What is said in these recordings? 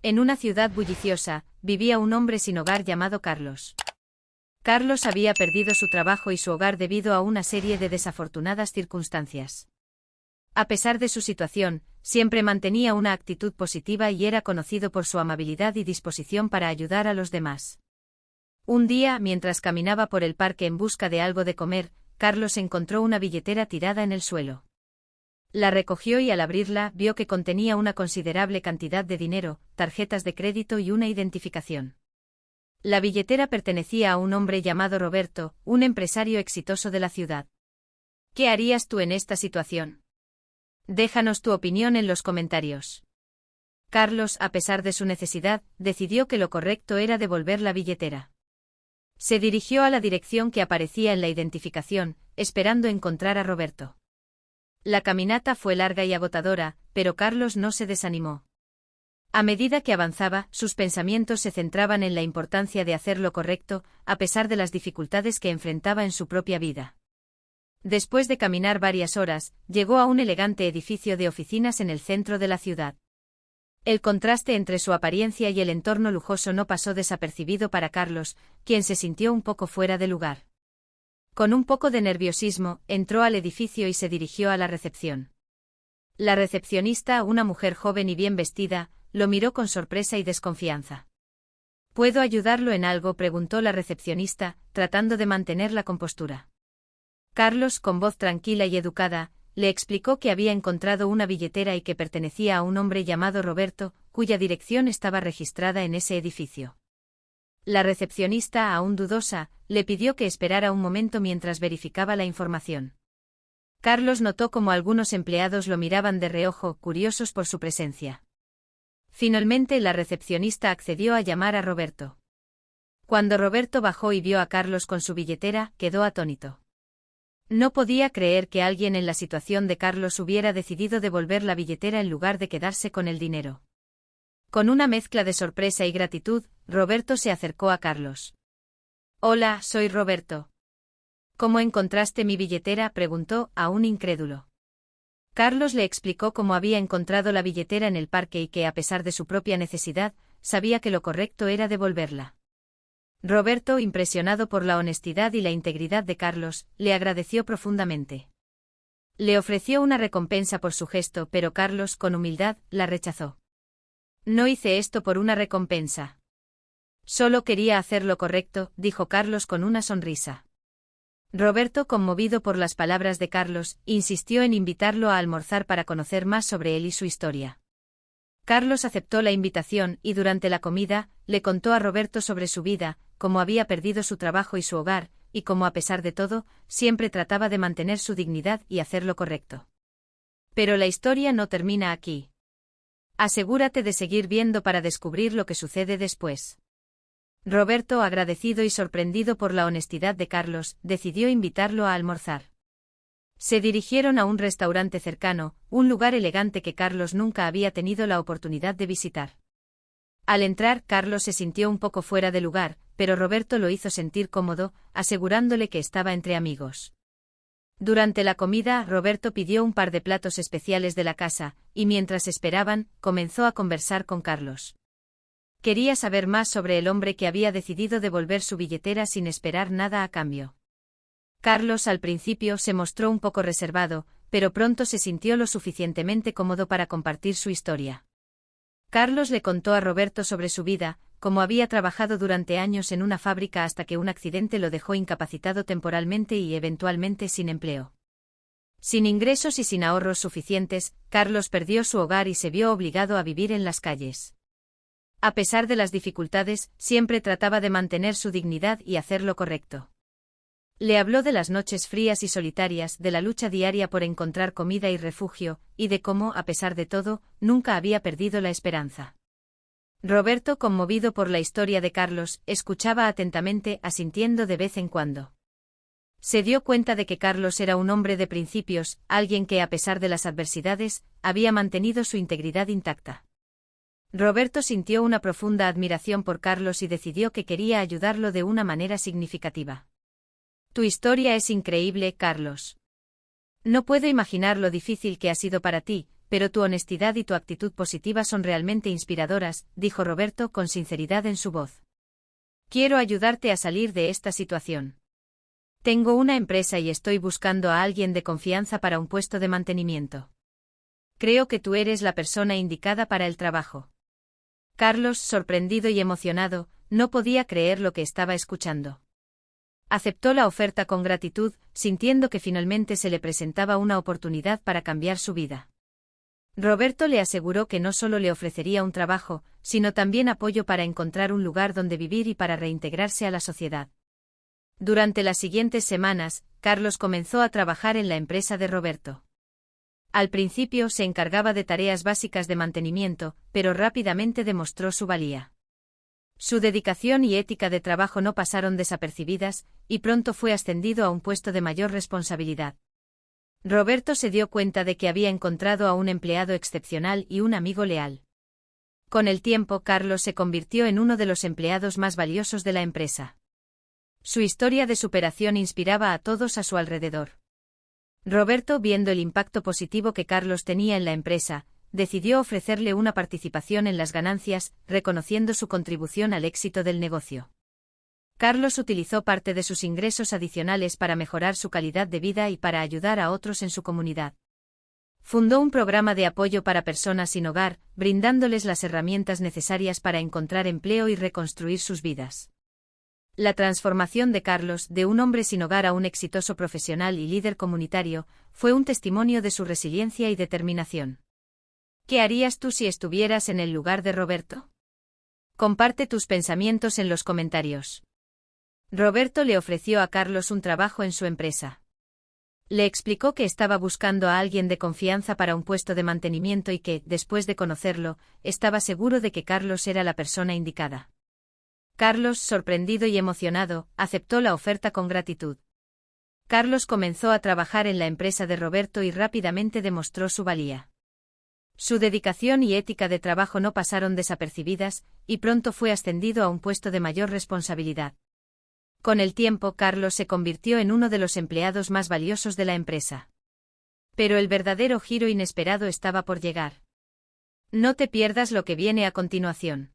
En una ciudad bulliciosa, vivía un hombre sin hogar llamado Carlos. Carlos había perdido su trabajo y su hogar debido a una serie de desafortunadas circunstancias. A pesar de su situación, siempre mantenía una actitud positiva y era conocido por su amabilidad y disposición para ayudar a los demás. Un día, mientras caminaba por el parque en busca de algo de comer, Carlos encontró una billetera tirada en el suelo. La recogió y al abrirla vio que contenía una considerable cantidad de dinero, tarjetas de crédito y una identificación. La billetera pertenecía a un hombre llamado Roberto, un empresario exitoso de la ciudad. ¿Qué harías tú en esta situación? Déjanos tu opinión en los comentarios. Carlos, a pesar de su necesidad, decidió que lo correcto era devolver la billetera. Se dirigió a la dirección que aparecía en la identificación, esperando encontrar a Roberto. La caminata fue larga y agotadora, pero Carlos no se desanimó. A medida que avanzaba, sus pensamientos se centraban en la importancia de hacer lo correcto, a pesar de las dificultades que enfrentaba en su propia vida. Después de caminar varias horas, llegó a un elegante edificio de oficinas en el centro de la ciudad. El contraste entre su apariencia y el entorno lujoso no pasó desapercibido para Carlos, quien se sintió un poco fuera de lugar. Con un poco de nerviosismo, entró al edificio y se dirigió a la recepción. La recepcionista, una mujer joven y bien vestida, lo miró con sorpresa y desconfianza. ¿Puedo ayudarlo en algo?, preguntó la recepcionista, tratando de mantener la compostura. Carlos, con voz tranquila y educada, le explicó que había encontrado una billetera y que pertenecía a un hombre llamado Roberto, cuya dirección estaba registrada en ese edificio. La recepcionista, aún dudosa, le pidió que esperara un momento mientras verificaba la información. Carlos notó cómo algunos empleados lo miraban de reojo, curiosos por su presencia. Finalmente la recepcionista accedió a llamar a Roberto. Cuando Roberto bajó y vio a Carlos con su billetera, quedó atónito. No podía creer que alguien en la situación de Carlos hubiera decidido devolver la billetera en lugar de quedarse con el dinero. Con una mezcla de sorpresa y gratitud, Roberto se acercó a Carlos. «Hola, soy Roberto». «¿Cómo encontraste mi billetera?», preguntó, aún incrédulo. Carlos le explicó cómo había encontrado la billetera en el parque y que, a pesar de su propia necesidad, sabía que lo correcto era devolverla. Roberto, impresionado por la honestidad y la integridad de Carlos, le agradeció profundamente. Le ofreció una recompensa por su gesto, pero Carlos, con humildad, la rechazó. «No hice esto por una recompensa. Solo quería hacer lo correcto», dijo Carlos con una sonrisa. Roberto, conmovido por las palabras de Carlos, insistió en invitarlo a almorzar para conocer más sobre él y su historia. Carlos aceptó la invitación y durante la comida, le contó a Roberto sobre su vida, cómo había perdido su trabajo y su hogar, y cómo a pesar de todo, siempre trataba de mantener su dignidad y hacer lo correcto. Pero la historia no termina aquí. Asegúrate de seguir viendo para descubrir lo que sucede después. Roberto, agradecido y sorprendido por la honestidad de Carlos, decidió invitarlo a almorzar. Se dirigieron a un restaurante cercano, un lugar elegante que Carlos nunca había tenido la oportunidad de visitar. Al entrar, Carlos se sintió un poco fuera de lugar, pero Roberto lo hizo sentir cómodo, asegurándole que estaba entre amigos. Durante la comida, Roberto pidió un par de platos especiales de la casa, y mientras esperaban, comenzó a conversar con Carlos. Quería saber más sobre el hombre que había decidido devolver su billetera sin esperar nada a cambio. Carlos al principio se mostró un poco reservado, pero pronto se sintió lo suficientemente cómodo para compartir su historia. Carlos le contó a Roberto sobre su vida, cómo había trabajado durante años en una fábrica hasta que un accidente lo dejó incapacitado temporalmente y eventualmente sin empleo. Sin ingresos y sin ahorros suficientes, Carlos perdió su hogar y se vio obligado a vivir en las calles. A pesar de las dificultades, siempre trataba de mantener su dignidad y hacer lo correcto. Le habló de las noches frías y solitarias, de la lucha diaria por encontrar comida y refugio, y de cómo, a pesar de todo, nunca había perdido la esperanza. Roberto, conmovido por la historia de Carlos, escuchaba atentamente, asintiendo de vez en cuando. Se dio cuenta de que Carlos era un hombre de principios, alguien que, a pesar de las adversidades, había mantenido su integridad intacta. Roberto sintió una profunda admiración por Carlos y decidió que quería ayudarlo de una manera significativa. «Tu historia es increíble, Carlos. No puedo imaginar lo difícil que ha sido para ti, pero tu honestidad y tu actitud positiva son realmente inspiradoras, dijo Roberto con sinceridad en su voz. Quiero ayudarte a salir de esta situación. Tengo una empresa y estoy buscando a alguien de confianza para un puesto de mantenimiento. Creo que tú eres la persona indicada para el trabajo. Carlos, sorprendido y emocionado, no podía creer lo que estaba escuchando. Aceptó la oferta con gratitud, sintiendo que finalmente se le presentaba una oportunidad para cambiar su vida. Roberto le aseguró que no solo le ofrecería un trabajo, sino también apoyo para encontrar un lugar donde vivir y para reintegrarse a la sociedad. Durante las siguientes semanas, Carlos comenzó a trabajar en la empresa de Roberto. Al principio se encargaba de tareas básicas de mantenimiento, pero rápidamente demostró su valía. Su dedicación y ética de trabajo no pasaron desapercibidas, y pronto fue ascendido a un puesto de mayor responsabilidad. Roberto se dio cuenta de que había encontrado a un empleado excepcional y un amigo leal. Con el tiempo, Carlos se convirtió en uno de los empleados más valiosos de la empresa. Su historia de superación inspiraba a todos a su alrededor. Roberto, viendo el impacto positivo que Carlos tenía en la empresa, decidió ofrecerle una participación en las ganancias, reconociendo su contribución al éxito del negocio. Carlos utilizó parte de sus ingresos adicionales para mejorar su calidad de vida y para ayudar a otros en su comunidad. Fundó un programa de apoyo para personas sin hogar, brindándoles las herramientas necesarias para encontrar empleo y reconstruir sus vidas. La transformación de Carlos, de un hombre sin hogar a un exitoso profesional y líder comunitario, fue un testimonio de su resiliencia y determinación. ¿Qué harías tú si estuvieras en el lugar de Roberto? Comparte tus pensamientos en los comentarios. Roberto le ofreció a Carlos un trabajo en su empresa. Le explicó que estaba buscando a alguien de confianza para un puesto de mantenimiento y que, después de conocerlo, estaba seguro de que Carlos era la persona indicada. Carlos, sorprendido y emocionado, aceptó la oferta con gratitud. Carlos comenzó a trabajar en la empresa de Roberto y rápidamente demostró su valía. Su dedicación y ética de trabajo no pasaron desapercibidas, y pronto fue ascendido a un puesto de mayor responsabilidad. Con el tiempo, Carlos se convirtió en uno de los empleados más valiosos de la empresa. Pero el verdadero giro inesperado estaba por llegar. No te pierdas lo que viene a continuación.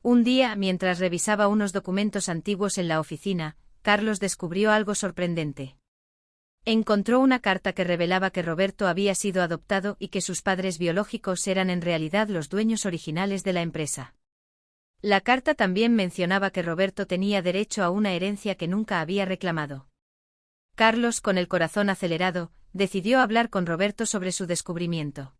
Un día, mientras revisaba unos documentos antiguos en la oficina, Carlos descubrió algo sorprendente. Encontró una carta que revelaba que Roberto había sido adoptado y que sus padres biológicos eran en realidad los dueños originales de la empresa. La carta también mencionaba que Roberto tenía derecho a una herencia que nunca había reclamado. Carlos, con el corazón acelerado, decidió hablar con Roberto sobre su descubrimiento.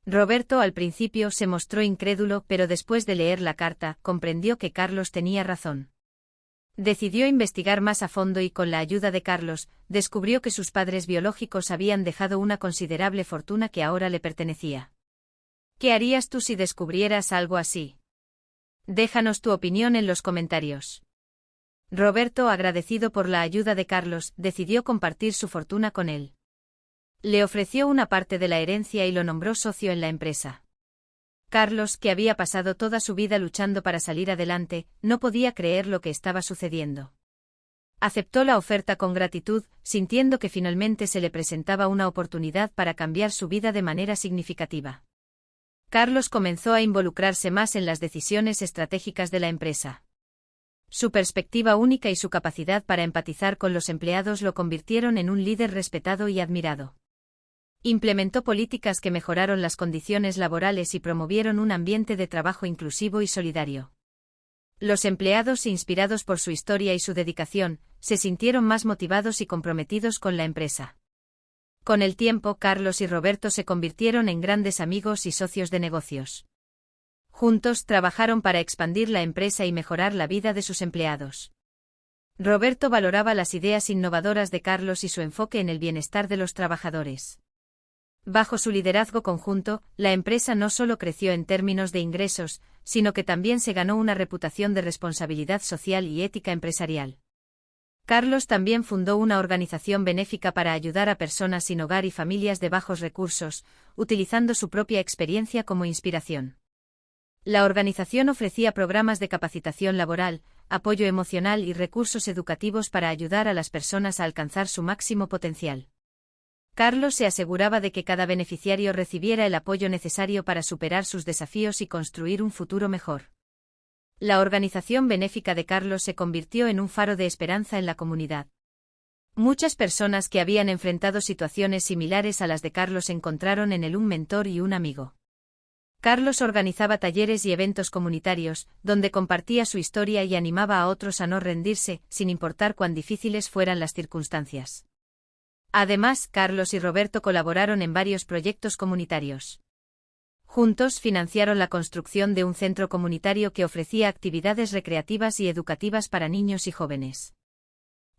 Roberto al principio se mostró incrédulo, pero después de leer la carta, comprendió que Carlos tenía razón. Decidió investigar más a fondo y, con la ayuda de Carlos, descubrió que sus padres biológicos habían dejado una considerable fortuna que ahora le pertenecía. ¿Qué harías tú si descubrieras algo así? Déjanos tu opinión en los comentarios. Roberto, agradecido por la ayuda de Carlos, decidió compartir su fortuna con él. Le ofreció una parte de la herencia y lo nombró socio en la empresa. Carlos, que había pasado toda su vida luchando para salir adelante, no podía creer lo que estaba sucediendo. Aceptó la oferta con gratitud, sintiendo que finalmente se le presentaba una oportunidad para cambiar su vida de manera significativa. Carlos comenzó a involucrarse más en las decisiones estratégicas de la empresa. Su perspectiva única y su capacidad para empatizar con los empleados lo convirtieron en un líder respetado y admirado. Implementó políticas que mejoraron las condiciones laborales y promovieron un ambiente de trabajo inclusivo y solidario. Los empleados, inspirados por su historia y su dedicación, se sintieron más motivados y comprometidos con la empresa. Con el tiempo, Carlos y Roberto se convirtieron en grandes amigos y socios de negocios. Juntos trabajaron para expandir la empresa y mejorar la vida de sus empleados. Roberto valoraba las ideas innovadoras de Carlos y su enfoque en el bienestar de los trabajadores. Bajo su liderazgo conjunto, la empresa no solo creció en términos de ingresos, sino que también se ganó una reputación de responsabilidad social y ética empresarial. Carlos también fundó una organización benéfica para ayudar a personas sin hogar y familias de bajos recursos, utilizando su propia experiencia como inspiración. La organización ofrecía programas de capacitación laboral, apoyo emocional y recursos educativos para ayudar a las personas a alcanzar su máximo potencial. Carlos se aseguraba de que cada beneficiario recibiera el apoyo necesario para superar sus desafíos y construir un futuro mejor. La organización benéfica de Carlos se convirtió en un faro de esperanza en la comunidad. Muchas personas que habían enfrentado situaciones similares a las de Carlos encontraron en él un mentor y un amigo. Carlos organizaba talleres y eventos comunitarios, donde compartía su historia y animaba a otros a no rendirse, sin importar cuán difíciles fueran las circunstancias. Además, Carlos y Roberto colaboraron en varios proyectos comunitarios. Juntos financiaron la construcción de un centro comunitario que ofrecía actividades recreativas y educativas para niños y jóvenes.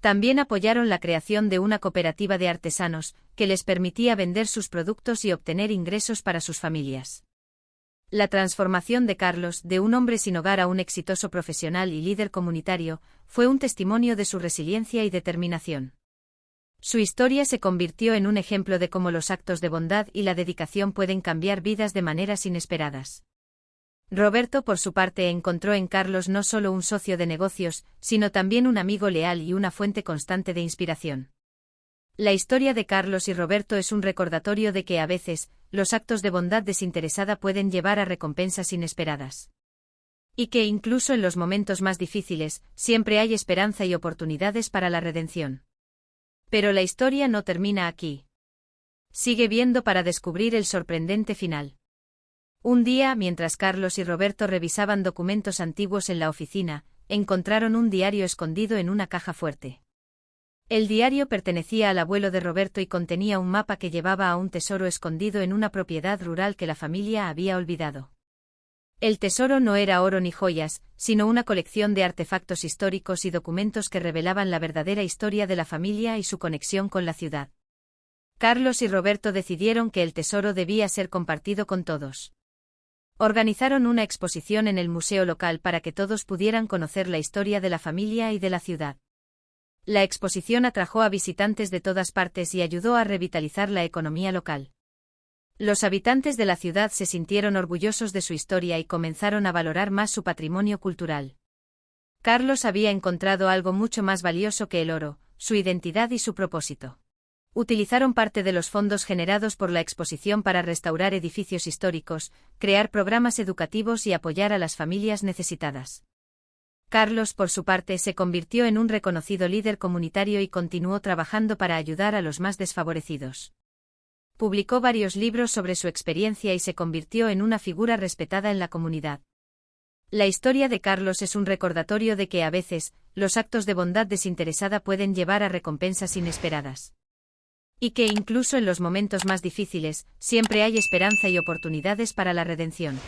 También apoyaron la creación de una cooperativa de artesanos, que les permitía vender sus productos y obtener ingresos para sus familias. La transformación de Carlos, de un hombre sin hogar a un exitoso profesional y líder comunitario, fue un testimonio de su resiliencia y determinación. Su historia se convirtió en un ejemplo de cómo los actos de bondad y la dedicación pueden cambiar vidas de maneras inesperadas. Roberto, por su parte, encontró en Carlos no solo un socio de negocios, sino también un amigo leal y una fuente constante de inspiración. La historia de Carlos y Roberto es un recordatorio de que a veces, los actos de bondad desinteresada pueden llevar a recompensas inesperadas. Y que incluso en los momentos más difíciles, siempre hay esperanza y oportunidades para la redención. Pero la historia no termina aquí. Sigue viendo para descubrir el sorprendente final. Un día, mientras Carlos y Roberto revisaban documentos antiguos en la oficina, encontraron un diario escondido en una caja fuerte. El diario pertenecía al abuelo de Roberto y contenía un mapa que llevaba a un tesoro escondido en una propiedad rural que la familia había olvidado. El tesoro no era oro ni joyas, sino una colección de artefactos históricos y documentos que revelaban la verdadera historia de la familia y su conexión con la ciudad. Carlos y Roberto decidieron que el tesoro debía ser compartido con todos. Organizaron una exposición en el museo local para que todos pudieran conocer la historia de la familia y de la ciudad. La exposición atrajo a visitantes de todas partes y ayudó a revitalizar la economía local. Los habitantes de la ciudad se sintieron orgullosos de su historia y comenzaron a valorar más su patrimonio cultural. Carlos había encontrado algo mucho más valioso que el oro, su identidad y su propósito. Utilizaron parte de los fondos generados por la exposición para restaurar edificios históricos, crear programas educativos y apoyar a las familias necesitadas. Carlos, por su parte, se convirtió en un reconocido líder comunitario y continuó trabajando para ayudar a los más desfavorecidos. Publicó varios libros sobre su experiencia y se convirtió en una figura respetada en la comunidad. La historia de Carlos es un recordatorio de que a veces, los actos de bondad desinteresada pueden llevar a recompensas inesperadas. Y que incluso en los momentos más difíciles, siempre hay esperanza y oportunidades para la redención.